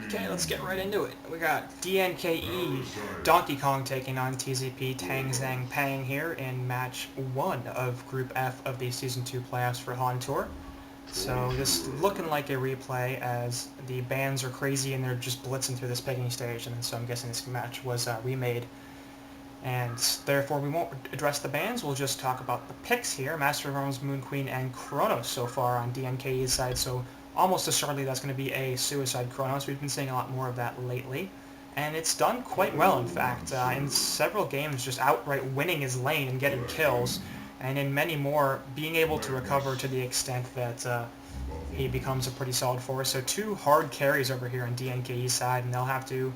Okay, let's get right into it. We got DNKE Donkey Kong taking on TZP Tang Zhang Pang here in match 1 of Group F of the Season 2 playoffs for HoN Tour. So this is looking like a replay as the bands are crazy and they're just blitzing through this picking stage, and so I'm guessing this match was remade. And therefore we won't address the bans, we'll just talk about the picks here. Master of Arms, Moon Queen, and Kronos so far on DNKE's side, so almost assuredly that's going to be a Suicide Kronos. We've been seeing a lot more of that lately. And it's done quite well, in fact. In several games, just outright winning his lane and getting kills. And in many more, being able to recover to the extent that he becomes a pretty solid force. So 2 hard carries over here on DNKE's side, and they'll have to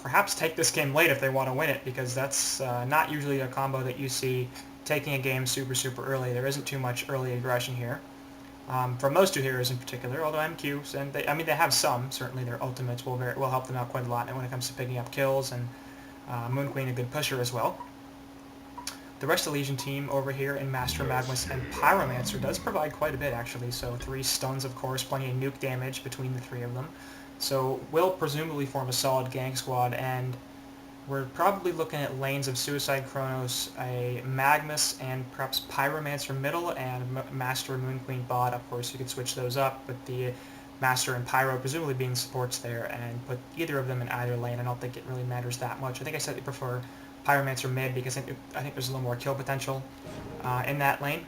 perhaps take this game late if they want to win it, because that's not usually a combo that you see taking a game super early. There isn't too much early aggression here. From those 2 heroes in particular, although MQs, and they have some, certainly their ultimates will help them out quite a lot when it comes to picking up kills, and Moon Queen a good pusher as well. The rest of the Legion team over here in Master Magmus and Pyromancer does provide quite a bit, actually, so 3 stuns, of course, plenty of nuke damage between the 3 of them. So will presumably form a solid gank squad, and we're probably looking at lanes of Suicide Kronos, a Magmus, and perhaps Pyromancer middle, and Master Moon Queen bot. Of course, you could switch those up, but the Master and Pyro presumably being supports there, and put either of them in either lane. I don't think it really matters that much. I think I said I prefer Pyromancer mid because I think there's a little more kill potential in that lane.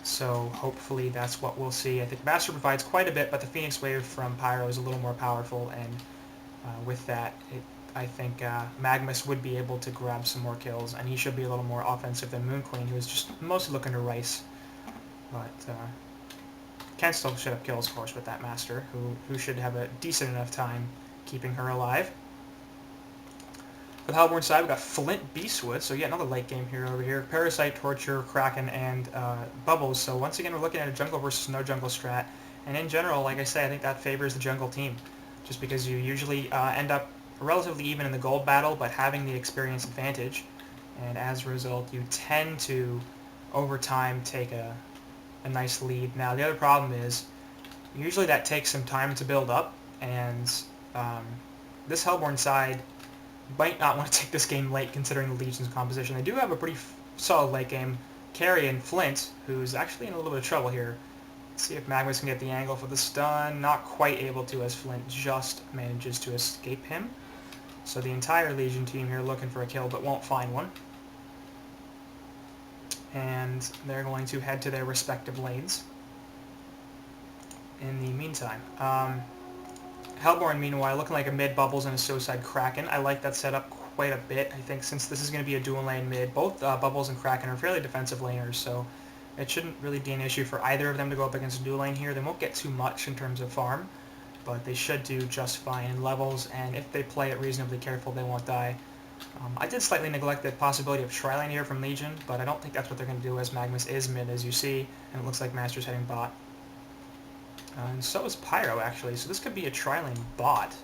So hopefully that's what we'll see. I think Master provides quite a bit, but the Phoenix Wave from Pyro is a little more powerful, and with that, I think Magmus would be able to grab some more kills, and he should be a little more offensive than Moon Queen, who is just mostly looking to rice. But can still shoot up kills, of course, with that Master, who should have a decent enough time keeping her alive. For the Hellborn side, we've got Flint Beastwood, so yet another late game hero over here. Parasite, Torture, Kraken, and Bubbles. So once again, we're looking at a jungle versus no jungle strat. And in general, like I say, I think that favors the jungle team, just because you usually end up relatively even in the gold battle, but having the experience advantage. And as a result, you tend to, over time, take a nice lead. Now, the other problem is, usually that takes some time to build up, and this Hellborn side might not want to take this game late considering the Legion's composition. They do have a pretty solid late game carry in Flint, who's actually in a little bit of trouble here. Let's see if Magmus can get the angle for the stun. Not quite able to, as Flint just manages to escape him. So the entire Legion team here looking for a kill but won't find one. And they're going to head to their respective lanes. In the meantime, Hellborn, meanwhile, looking like a mid Bubbles and a Suicide Kraken. I like that setup quite a bit. I think since this is going to be a dual lane mid, both Bubbles and Kraken are fairly defensive laners, so it shouldn't really be an issue for either of them to go up against a dual lane here. They won't get too much in terms of farm, but they should do just fine in levels, and if they play it reasonably careful, they won't die. I did slightly neglect the possibility of tri-lane here from Legion, but I don't think that's what they're going to do, as Magmus is mid, as you see, and it looks like Master's heading bot. And so is Pyro, actually, so this could be a tri-lane bot.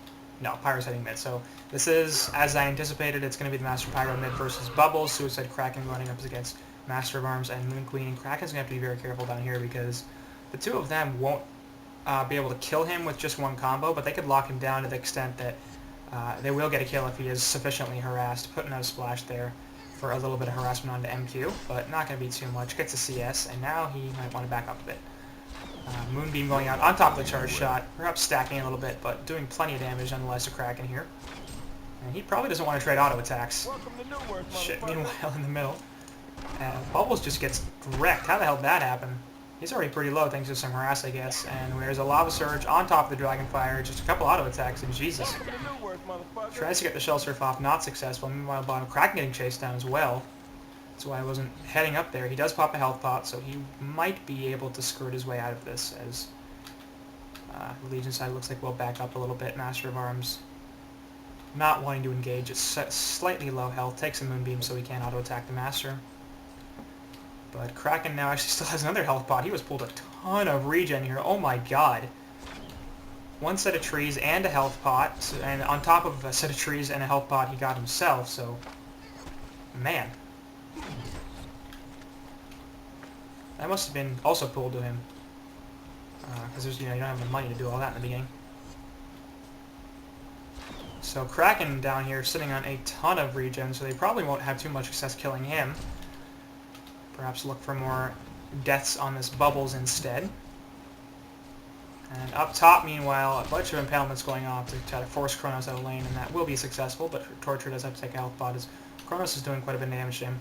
No, Pyro's heading mid, so this is, as I anticipated, it's going to be the Master Pyro mid versus Bubbles, Suicide Kraken running up against Master of Arms and Moon Queen, and Kraken's going to have to be very careful down here because the 2 of them won't be able to kill him with just one combo, but they could lock him down to the extent that they will get a kill if he is sufficiently harassed, putting out a splash there for a little bit of harassment onto MQ, but not going to be too much. Gets a CS, and now he might want to back up a bit. Moonbeam going out on top of the charge shot, perhaps stacking a little bit, but doing plenty of damage nonetheless to Kraken here. And he probably doesn't want to trade auto attacks. Shit, meanwhile in the middle, Bubbles just gets wrecked. How the hell did that happen? He's already pretty low thanks to some harass, I guess. And there's a Lava Surge on top of the Dragonfire, just a couple auto attacks, and Jesus. Tries to get the Shell Surf off, not successful. Meanwhile, bottom Kraken getting chased down as well. That's why I wasn't heading up there. He does pop a health pot, so he might be able to skirt his way out of this, as the Legion side looks like we'll back up a little bit. Master of Arms not wanting to engage. It's slightly low health. Takes a Moonbeam so he can't auto-attack the Master. But Kraken now actually still has another health pot. He was pulled a ton of regen here. Oh my god. 1 set of trees and a health pot, and on top of a set of trees and a health pot he got himself, so man. That must have been also pulled to him. Because you don't have the money to do all that in the beginning. So Kraken down here sitting on a ton of regen, so they probably won't have too much success killing him. Perhaps look for more deaths on this Bubbles instead. And up top, meanwhile, a bunch of impalements going on to try to force Kronos out of lane, and that will be successful, but Torture does have to take a health pot, as Kronos is doing quite a bit of damage to him.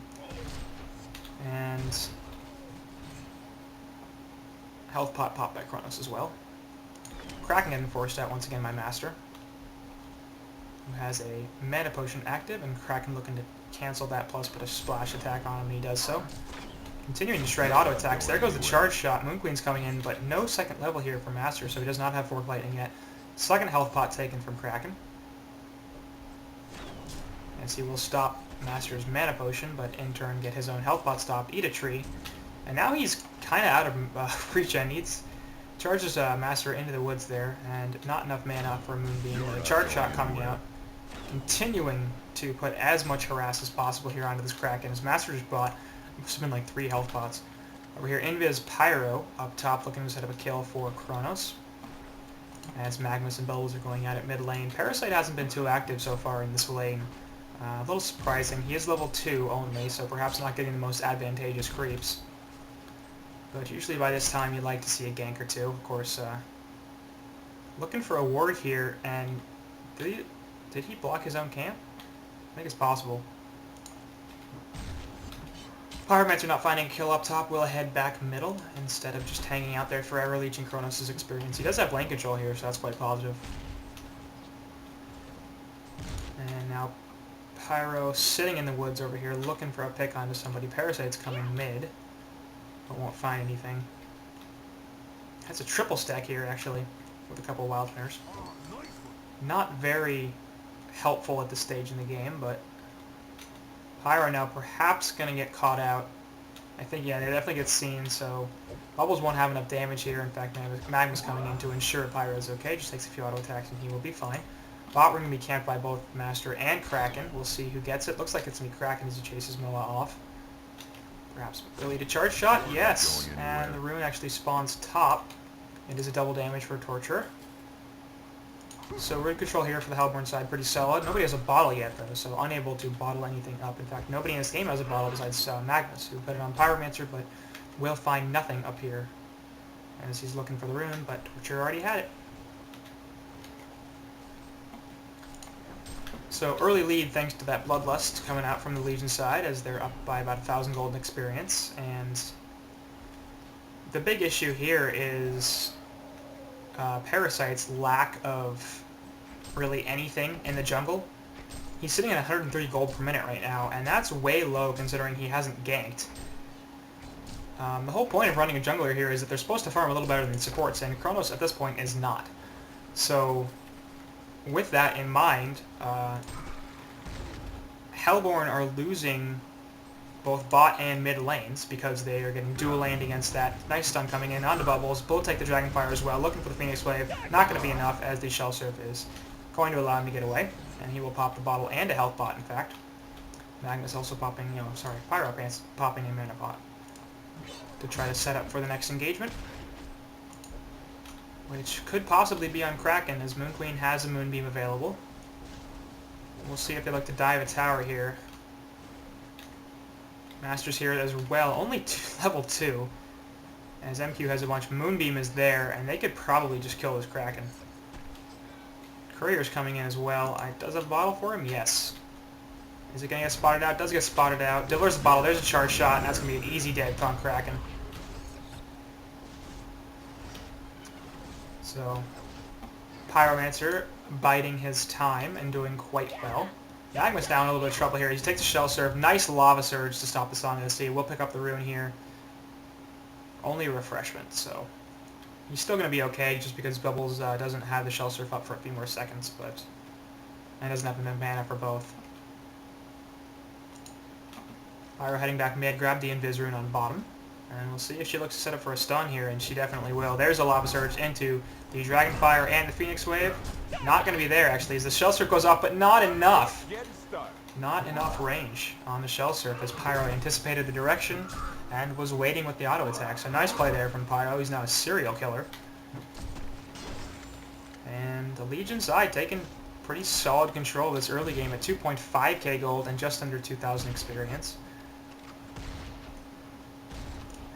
And health pot popped by Kronos as well. Kraken getting forced out once again by Master, who has a mana potion active, and Kraken looking to cancel that plus put a splash attack on him, and he does so. Continuing to shred auto attacks. There goes the charge shot. Moon Queen's coming in, but no second level here for Master, so he does not have Fork Lightning yet. Second health pot taken from Kraken. As he will stop Master's mana potion, but in turn get his own health pot stopped, eat a tree. And now he's kind of out of regen. Needs charges Master into the woods there, and not enough mana for a Moonbeam. A charge shot coming out. Continuing to put as much harass as possible here onto this Kraken, as Master's bought. Must have been like 3 health pots. Over here, Invis Pyro up top looking to set up a kill for Kronos. As Magnus and Bubbles are going at it mid lane. Parasite hasn't been too active so far in this lane. A little surprising. He is level 2 only, so perhaps not getting the most advantageous creeps. But usually by this time you'd like to see a gank or two. Of course, looking for a ward here, and did he block his own camp? I think it's possible. Pyromancer not finding a kill up top, will head back middle instead of just hanging out there forever, leeching Kronos' experience. He does have lane control here, so that's quite positive. And now Pyro sitting in the woods over here looking for a pick onto somebody. Parasite's coming mid, but won't find anything. Has a triple stack here, actually, with a couple of wild players. Not very helpful at this stage in the game, but Pyro now perhaps going to get caught out. I think, yeah, they definitely get seen, so Bubbles won't have enough damage here. In fact, Magma's coming in to ensure Pyro is okay. Just takes a few auto attacks and he will be fine. Bot we're going to be camped by both Master and Kraken. We'll see who gets it. Looks like it's going to be Kraken as he chases Moa off. Perhaps early to charge shot? Yes! And the rune actually spawns top. It is a double damage for Torture. So rune control here for the Hellborn side, pretty solid. Nobody has a bottle yet, though, so unable to bottle anything up. In fact, nobody in this game has a bottle besides Magnus, who put it on Pyromancer, but will find nothing up here as he's looking for the rune, but Torture already had it. So early lead thanks to that Bloodlust coming out from the Legion side, as they're up by about 1,000 gold in experience. And the big issue here is Parasite's lack of really anything in the jungle. He's sitting at 130 gold per minute right now, and that's way low considering he hasn't ganked. The whole point of running a jungler here is that they're supposed to farm a little better than supports, and Kronos at this point is not. So with that in mind, Hellborn are losing both bot and mid lanes because they are getting dual laned against that. Nice stun coming in onto Bubbles. Both take the Dragonfire as well, looking for the Phoenix Wave. Not going to be enough as the Shell Surf is going to allow him to get away. And he will pop the bottle and a health bot, in fact. Magnus also popping, Pyro Pants popping a mana pot to try to set up for the next engagement, which could possibly be on Kraken, as Moon Queen has a Moonbeam available. We'll see if they look to dive a tower here. Master's here as well, only level 2, as MQ has a bunch. Moonbeam is there, and they could probably just kill this Kraken. Courier's coming in as well. Does have a bottle for him? Yes. Is it going to get spotted out? Does get spotted out. Delivers the bottle. There's a charge shot, and that's going to be an easy dead on Kraken. So, Pyromancer biding his time and doing quite well. Magma's down a little bit of trouble here. He takes a Shell Surf. Nice Lava Surge to stop the Song of the Sea. We'll pick up the rune here. Only a refreshment, so he's still going to be okay just because Bubbles doesn't have the Shell Surf up for a few more seconds, but and doesn't have enough mana for both. Pyro heading back mid, grab the Invis rune on bottom, and we'll see if she looks to set up for a stun here, and she definitely will. There's a Lava Surge into the Dragonfire and the Phoenix Wave. Not going to be there, actually, as the Shell Surf goes off, but not enough. Not enough range on the Shell Surf, as Pyro anticipated the direction and was waiting with the auto attack. So nice play there from Pyro. He's now a serial killer. And the Legion side taking pretty solid control of this early game at 2.5k gold and just under 2,000 experience.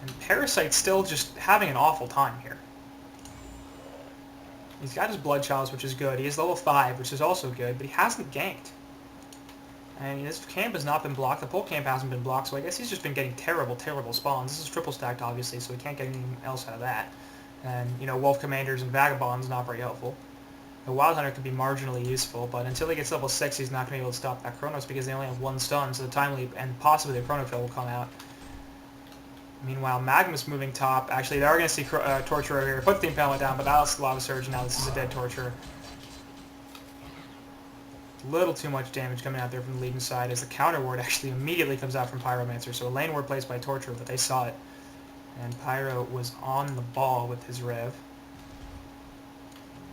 And Parasite's still just having an awful time here. He's got his Blood Chalice, which is good. He is level 5, which is also good, but he hasn't ganked. And this camp has not been blocked. The pole camp hasn't been blocked, so I guess he's just been getting terrible, terrible spawns. This is triple stacked, obviously, so he can't get anything else out of that. And, you know, Wolf Commanders and Vagabonds not very helpful. The Wild Hunter could be marginally useful, but until he gets level 6, he's not going to be able to stop that Chronos because they only have 1 stun, so the Time Leap and possibly the Chronofill will come out. Meanwhile, Magma's moving top. Actually, they are going to see Torturer here. Put the Impalement down, but that's Lava Surge, and now this is a dead Torturer. Little too much damage coming out there from the Legion side as the counter ward actually immediately comes out from Pyromancer. So a lane ward placed by Torturer, but they saw it. And Pyro was on the ball with his Rev.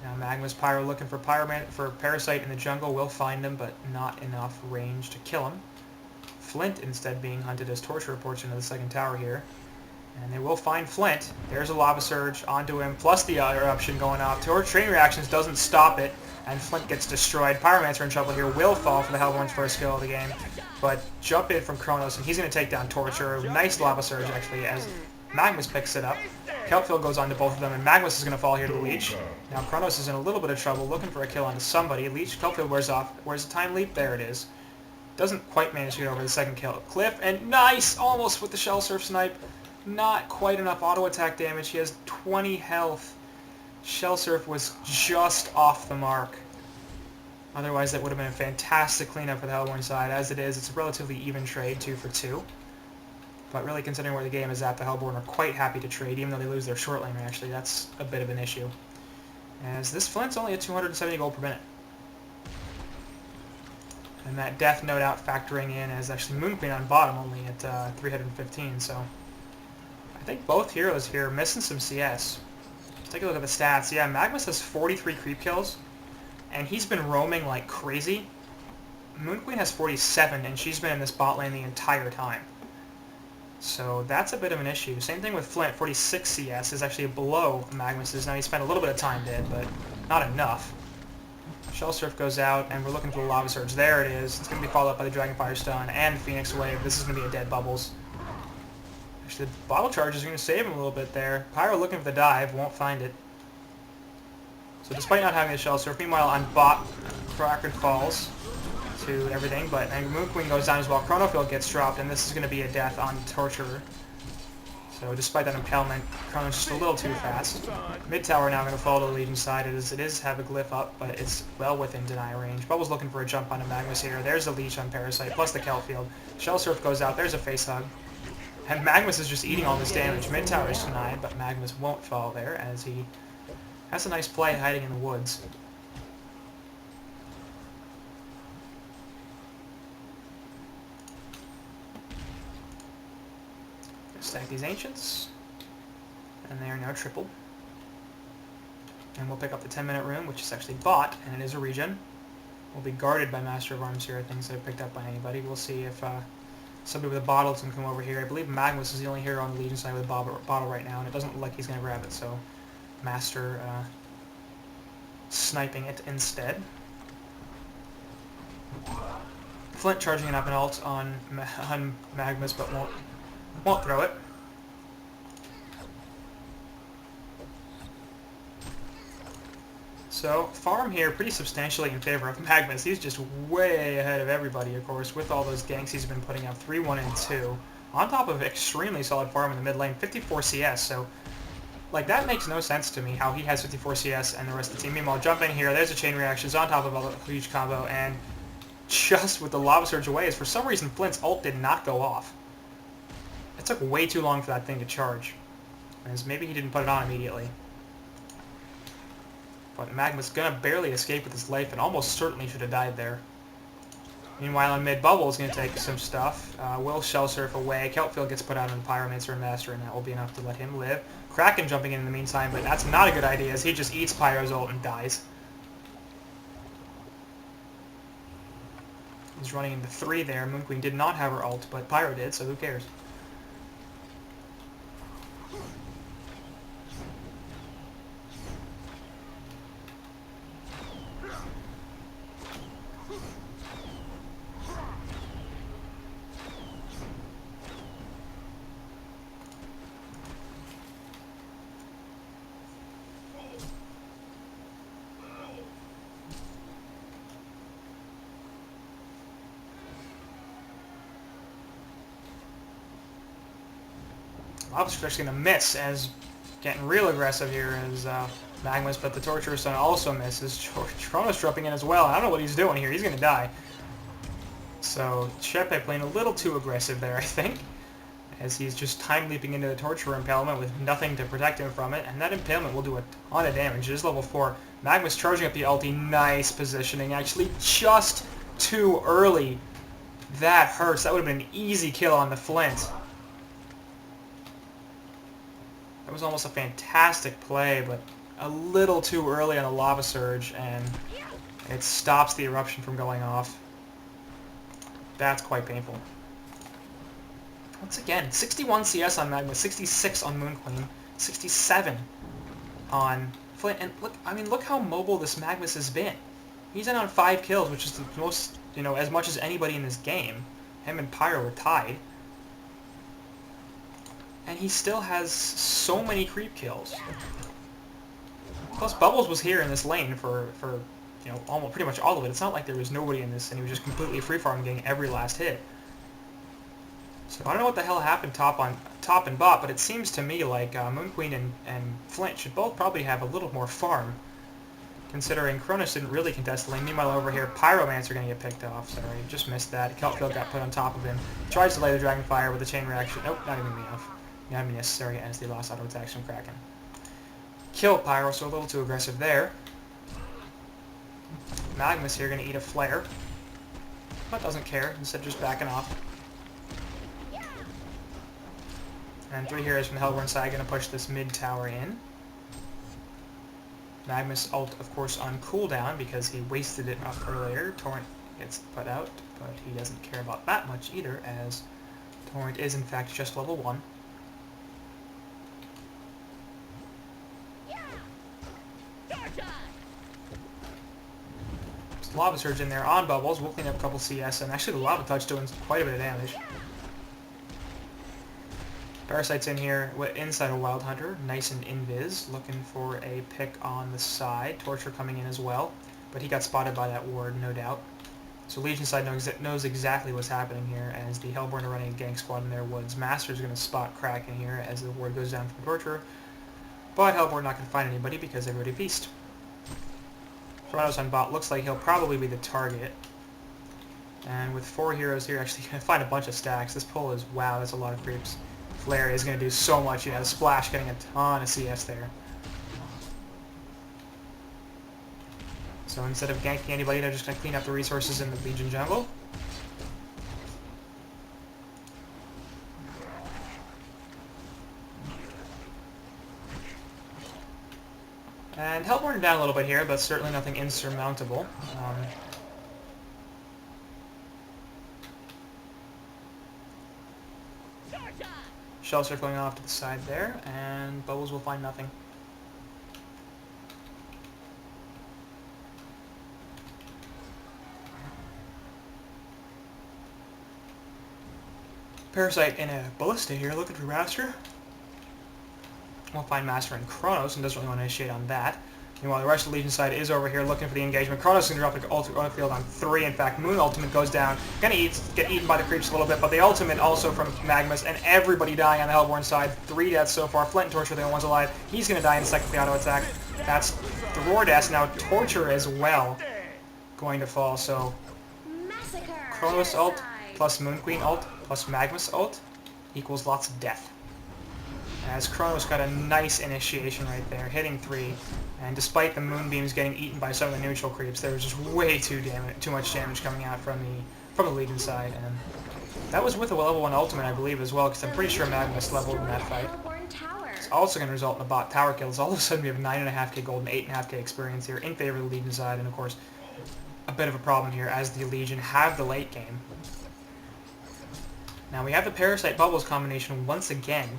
Now Magma's Pyro looking for Parasite in the jungle. Will find him, but not enough range to kill him. Flint instead being hunted as Torturer reports into the second tower here. And they will find Flint. There's a Lava Surge onto him, plus the eruption going off. Train Reactions doesn't stop it, and Flint gets destroyed. Pyromancer in trouble here. Will fall for the Hellborn's first kill of the game, but jump in from Chronos, and he's going to take down Torturer. Nice Lava Surge, actually, as Magmus picks it up. Kelpfield goes on to both of them, and Magmus is going to fall here to the Leech. Now Chronos is in a little bit of trouble, looking for a kill onto somebody. Leech, Kelpfield wears off. Where's the Time Leap? There it is. Doesn't quite manage to get over the second kill. Cliff, and nice! Almost with the Shell Surf Snipe. Not quite enough auto attack damage. He has 20 health. Shell Surf was just off the mark. Otherwise, that would have been a fantastic cleanup for the Hellborn side. As it is, it's a relatively even trade, 2 for 2. But really, considering where the game is at, the Hellborn are quite happy to trade, even though they lose their short laner, actually. That's a bit of an issue. As this Flint's only at 270 gold per minute. And that Death no doubt factoring in as actually Moon Queen on bottom only at 315, so I think both heroes here are missing some CS. Let's take a look at the stats. Yeah, Magmus has 43 creep kills, and he's been roaming like crazy. Moon Queen has 47, and she's been in this bot lane the entire time. So that's a bit of an issue. Same thing with Flint, 46 CS is actually below Magmus's. Now he spent a little bit of time dead, but not enough. Shell Surf goes out, and we're looking for the Lava Surge. There it is. It's going to be followed up by the Dragonfire Stun and Phoenix Wave. This is going to be a dead Bubbles. Actually, the Bottle Charge is going to save him a little bit there. Pyro looking for the dive, won't find it. So despite not having the Shell Surf, meanwhile on bot, Kraken falls to everything, but and Moon Queen goes down as well. Chronofield gets dropped, and this is going to be a death on Torturer. So despite that impalement, Chrono's just a little too fast. Mid tower now going to fall to the Legion side. It is have a glyph up, but it's well within deny range. Bubbles looking for a jump onto Magmus here. There's a Leech on Parasite, plus the Kelpfield. Shell Surf goes out. There's a face hug. And Magmus is just eating all this damage. Mid tower is denied, but Magmus won't fall there as he has a nice play hiding in the woods. Stack these Ancients, and they are now tripled. And we'll pick up the 10-minute room, which is actually bought, and it is a regen. We'll be guarded by Master of Arms here, I think, instead of picked up by anybody. We'll see if somebody with a bottle can come over here. I believe Magmus is the only hero on the Legion side with a bottle right now, and it doesn't look like he's going to grab it, so Master sniping it instead. Flint charging an up and ult on Magmus, but won't throw it. So, farm here pretty substantially in favor of Magmus. He's just way ahead of everybody, of course, with all those ganks he's been putting up, 3, 1, and 2. On top of extremely solid farm in the mid lane, 54 CS, so like that makes no sense to me how he has 54 CS and the rest of the team. Meanwhile, jumping here, there's a chain reactions on top of a huge combo, and just with the Lava Surge away, is for some reason Flint's ult did not go off. It took way too long for that thing to charge, as maybe he didn't put it on immediately. But Magma's gonna barely escape with his life and almost certainly should have died there. Meanwhile, in mid, Bubble is going to take some stuff. Will Shell Surf away. Kelpfield gets put out on Pyromancer and Master, and that will be enough to let him live. Kraken jumping in the meantime, but that's not a good idea, as he just eats Pyro's ult and dies. He's running into 3 there. Moon Queen did not have her ult, but Pyro did, so who cares? Lava Surge actually going to miss as getting real aggressive here as Magmas, but the Torturous Sun also misses. Kronos dropping in as well. I don't know what he's doing here. He's going to die. So TZP playing a little too aggressive there, I think, as he's just time leaping into the Torturer Impalement with nothing to protect him from it, and that Impalement will do a ton of damage. It is level 4. Magma's charging up the ulti. Nice positioning. Actually, just too early. That hurts. That would have been an easy kill on the Flint. That was almost a fantastic play, but a little too early on the Lava Surge, and it stops the eruption from going off. That's quite painful. Once again, 61 CS on Magma, 66 on Moon Queen, 67 on Flint, and look, I mean, look how mobile this Magmus has been. He's in on 5 kills, which is the most, you know, as much as anybody in this game. Him and Pyro are tied. And he still has so many creep kills. Plus, Bubbles was here in this lane for you know, almost pretty much all of it. It's not like there was nobody in this and he was just completely free-farming, getting every last hit. So I don't know what the hell happened top and bot, but it seems to me like Moon Queen and Flint should both probably have a little more farm, considering Kronos didn't really contest the lane. Meanwhile, over here, Pyromancer going to get picked off. Sorry, just missed that. Kelpfield got put on top of him. Tries to lay the Dragonfire with a chain reaction. Nope, not even enough. Not even necessary as they lost auto attacks from Kraken. Kill Pyro, so a little too aggressive there. Magmus here going to eat a flare, but doesn't care, instead just backing off. And 3 heroes from the Hellborn side going to push this mid tower in. Magmus ult, of course, on cooldown because he wasted it up earlier. Torrent gets put out, but he doesn't care about that much either, as Torrent is in fact just level 1. Lava Surge in there on Bubbles. We'll clean up a couple CS, and actually the Lava Touch doing quite a bit of damage. Parasite's in here inside a Wild Hunter, nice and invis, looking for a pick on the side. Torture coming in as well, but he got spotted by that ward, no doubt. So Legion side knows exactly what's happening here, as the Hellborn are running a gank squad in their woods. Master's going to spot Kraken here as the ward goes down from Torturer, but Hellborn not going to find anybody because they've already beast. Kronos on bot looks like he'll probably be the target. And with 4 heroes here, actually going to find a bunch of stacks. This pull is, wow, that's a lot of creeps. Flare is going to do so much. You know, Splash getting a ton of CS there. So instead of ganking anybody, they're just going to clean up the resources in the Legion jungle. And Hellborn down a little bit here, but certainly nothing insurmountable. Shell circling off to the side there, and Bubbles will find nothing. Parasite in a Ballista here, looking for Master. We'll find Master in Kronos, and doesn't really want to initiate on that. Meanwhile, the rest of the Legion side is over here looking for the engagement. Kronos is going to drop the ultimate field on 3. In fact, Moon Ultimate goes down. Going to get eaten by the creeps a little bit, but the ultimate also from Magmus, and everybody dying on the Hellborn side. 3 deaths so far. Flint and Torture are the only ones alive. He's going to die in the second auto attack. That's 3 deaths. Now Torture as well going to fall. So Kronos ult plus Moon Queen ult plus Magmus ult equals lots of death. As Kronos got a nice initiation right there, hitting 3, and despite the moonbeams getting eaten by some of the neutral creeps, there was just way too much damage coming out from the Legion side, and that was with a level 1 ultimate, I believe, as well, because I'm pretty sure Magmus leveled in that fight. It's also going to result in a bot tower kills. All of a sudden, we have 9.5k gold and 8.5k experience here in favor of the Legion side, and of course, a bit of a problem here as the Legion have the late game. Now we have the Parasite Bubbles combination once again,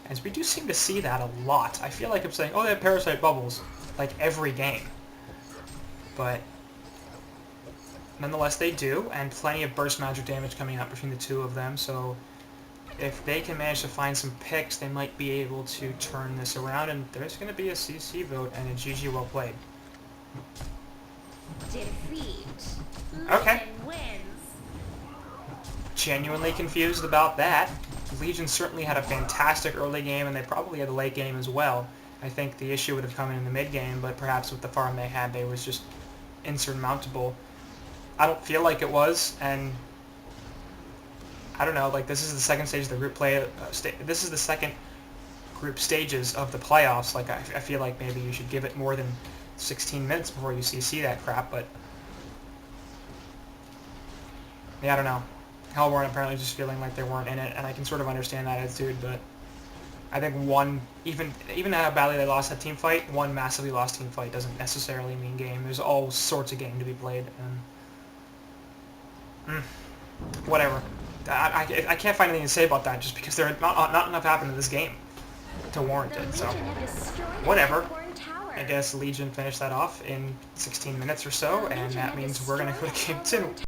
as we do seem to see that a lot. I feel like I'm saying, oh, they have Parasite Bubbles, like every game. But nonetheless, they do, and plenty of burst magic damage coming out between the 2 of them, so if they can manage to find some picks, they might be able to turn this around, and there's going to be a CC vote and a GG well played. Defeat. Okay. Wins. Genuinely confused about that. Legion certainly had a fantastic early game, and they probably had a late game as well. I think the issue would have come in the mid game, but perhaps with the farm they had, they was just insurmountable. I don't feel like it was, and I don't know. Like, this is the second stage of the group play. This is the second group stages of the playoffs. Like, I feel like maybe you should give it more than 16 minutes before you see that crap. But yeah, I don't know. Hellborn apparently just feeling like they weren't in it, and I can sort of understand that attitude, but I think even how badly they lost that team fight, one massively lost team fight doesn't necessarily mean game. There's all sorts of game to be played, and whatever. I can't find anything to say about that just because not enough happened in this game to warrant it, so whatever. I guess Legion finished that off in 16 minutes or so, and that means we're going to go to game 2.